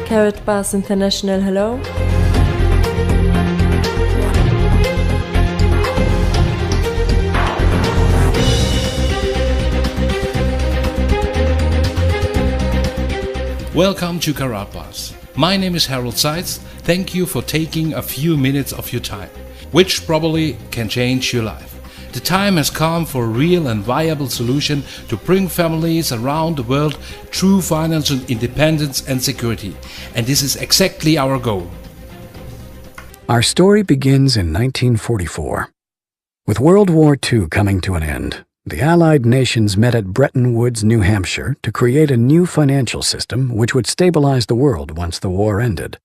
Karatbars International, hello. Welcome to Karatbars. My name is Harold Seitz. Thank you for taking a few minutes of your time, which probably can change your life. The time has come for a real and viable solution to bring families around the world true financial independence and security. And this is exactly our goal. Our story begins in 1944. With World War II coming to an end, the Allied nations met at Bretton Woods, New Hampshire, to create a new financial system which would stabilize the world once the war ended.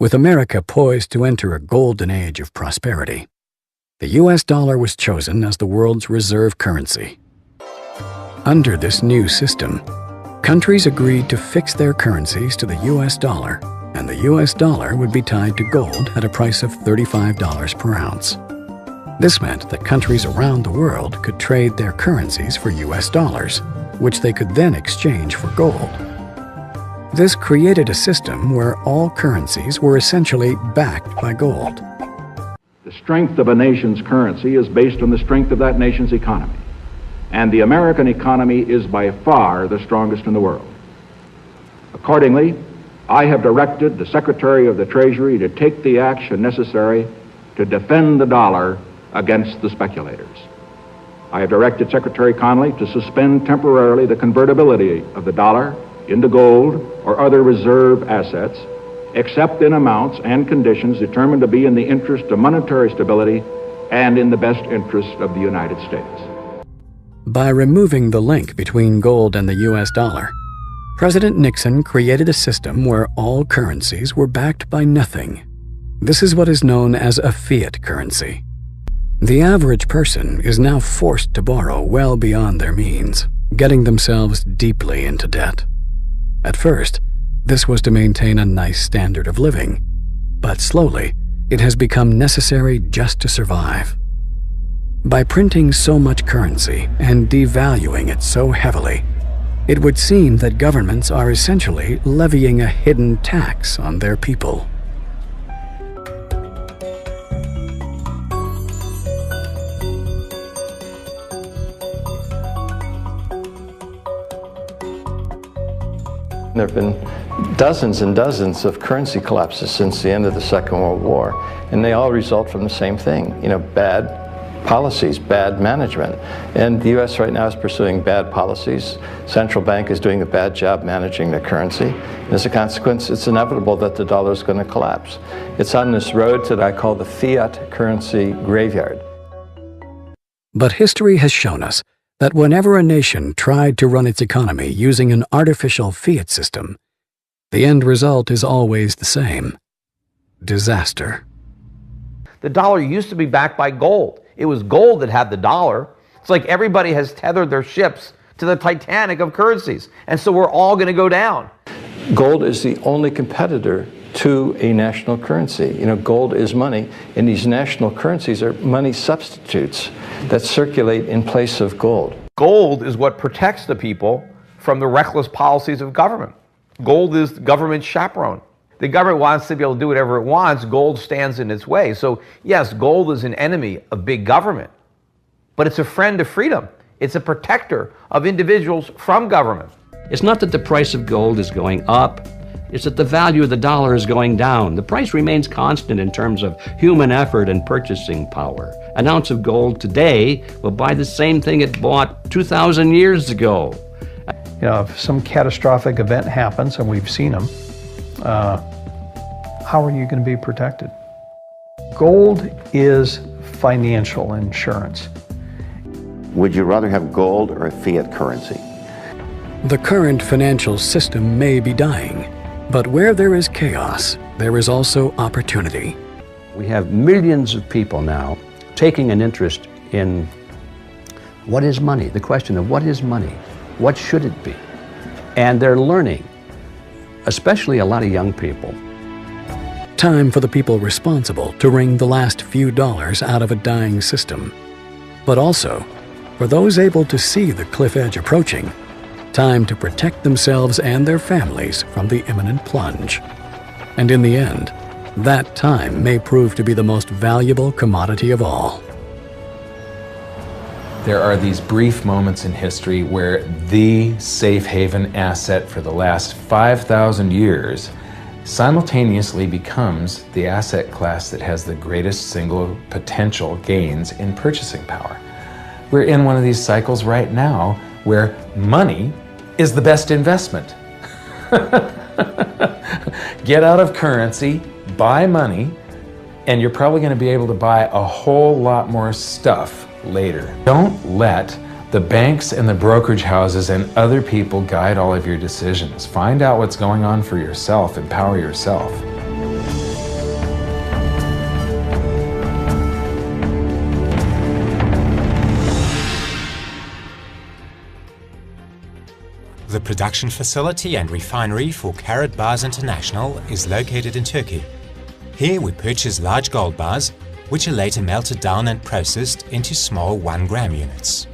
With America poised to enter a golden age of prosperity, the US dollar was chosen as the world's reserve currency. Under this new system, countries agreed to fix their currencies to the US dollar, and the US dollar would be tied to gold at a price of $35 per ounce. This meant that countries around the world could trade their currencies for US dollars, which they could then exchange for gold. This created a system where all currencies were essentially backed by gold. The strength of a nation's currency is based on the strength of that nation's economy. And the American economy is by far the strongest in the world. Accordingly, I have directed the Secretary of the Treasury to take the action necessary to defend the dollar against the speculators. I have directed Secretary Connally to suspend temporarily the convertibility of the dollar into gold or other reserve assets, except in amounts and conditions determined to be in the interest of monetary stability and in the best interest of the United States. By removing the link between gold and the US dollar, President Nixon created a system where all currencies were backed by nothing. This is what is known as a fiat currency. The average person is now forced to borrow well beyond their means, getting themselves deeply into debt. At first, this was to maintain a nice standard of living, but slowly, it has become necessary just to survive. By printing so much currency and devaluing it so heavily, it would seem that governments are essentially levying a hidden tax on their people. There have been dozens and dozens of currency collapses since the end of the Second World War, and they all result from the same thing, bad policies, bad management. And the US right now is pursuing bad policies. Central bank is doing a bad job managing their currency. And as a consequence, it's inevitable that the dollar is going to collapse. It's on this road that I call the fiat currency graveyard. But history has shown us that whenever a nation tried to run its economy using an artificial fiat system, the end result is always the same: disaster. The dollar used to be backed by gold. It was gold that had the dollar. It's like everybody has tethered their ships to the Titanic of currencies, and so we're all going to go down. Gold is the only competitor to a national currency. Gold is money, and these national currencies are money substitutes that circulate in place of gold. Gold is what protects the people from the reckless policies of government. Gold is government chaperone. The government wants to be able to do whatever it wants. Gold stands in its way. So yes, gold is an enemy of big government, but it's a friend of freedom. It's a protector of individuals from government. It's not that the price of gold is going up, it's that the value of the dollar is going down. The price remains constant in terms of human effort and purchasing power. An ounce of gold today will buy the same thing it bought 2,000 years ago. If some catastrophic event happens, and we've seen them, how are you going to be protected? Gold is financial insurance. Would you rather have gold or a fiat currency? The current financial system may be dying, but where there is chaos, there is also opportunity. We have millions of people now taking an interest in what is money, the question of what is money, what should it be? And they're learning, especially a lot of young people. Time for the people responsible to wring the last few dollars out of a dying system. But also, for those able to see the cliff edge approaching, time to protect themselves and their families from the imminent plunge. And in the end, that time may prove to be the most valuable commodity of all. There are these brief moments in history where the safe haven asset for the last 5,000 years simultaneously becomes the asset class that has the greatest single potential gains in purchasing power. We're in one of these cycles right now where money is the best investment. Get out of currency, buy money, and you're probably going to be able to buy a whole lot more stuff later. Don't let the banks and the brokerage houses and other people guide all of your decisions. Find out what's going on for yourself. Empower yourself. The production facility and refinery for Karatbars International is located in Turkey. Here we purchase large gold bars, which are later melted down and processed into small 1 gram units.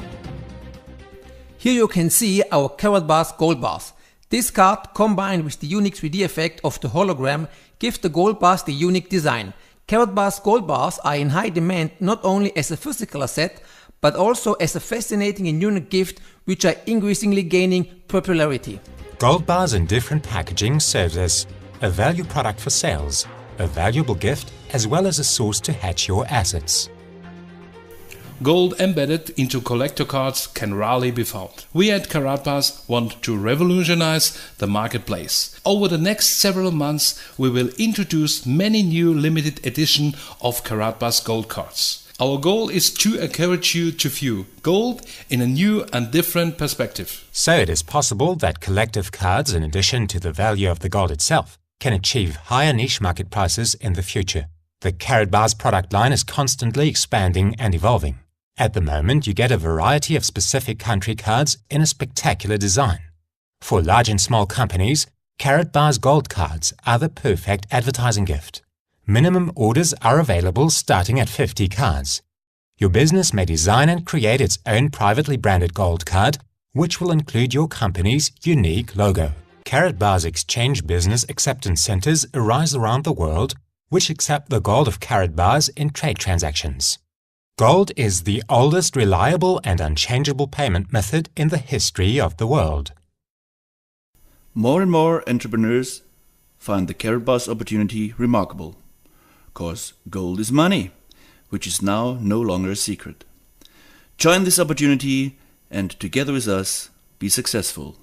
Here you can see our Karatbars gold bars. This card, combined with the unique 3D effect of the hologram, gives the gold bars the unique design. Karatbars gold bars are in high demand not only as a physical asset, but also as a fascinating and unique gift which are increasingly gaining popularity. Gold bars in different packaging serves as a value product for sales, a valuable gift, as well as a source to hedge your assets. Gold embedded into collector cards can rarely be found. We at Karatbars want to revolutionize the marketplace. Over the next several months we will introduce many new limited edition of Karatbars gold cards. Our goal is to encourage you to view gold in a new and different perspective. So it is possible that collective cards, in addition to the value of the gold itself, can achieve higher niche market prices in the future. The Karatbars product line is constantly expanding and evolving. At the moment, you get a variety of specific country cards in a spectacular design. For large and small companies, Karatbars gold cards are the perfect advertising gift. Minimum orders are available starting at 50 cards. Your business may design and create its own privately branded gold card, which will include your company's unique logo. Karatbars exchange business acceptance centers arise around the world, which accept the gold of Karatbars in trade transactions. Gold is the oldest reliable and unchangeable payment method in the history of the world. More and more entrepreneurs find the Karatbars opportunity remarkable. Because gold is money, which is now no longer a secret. Join this opportunity and together with us, be successful.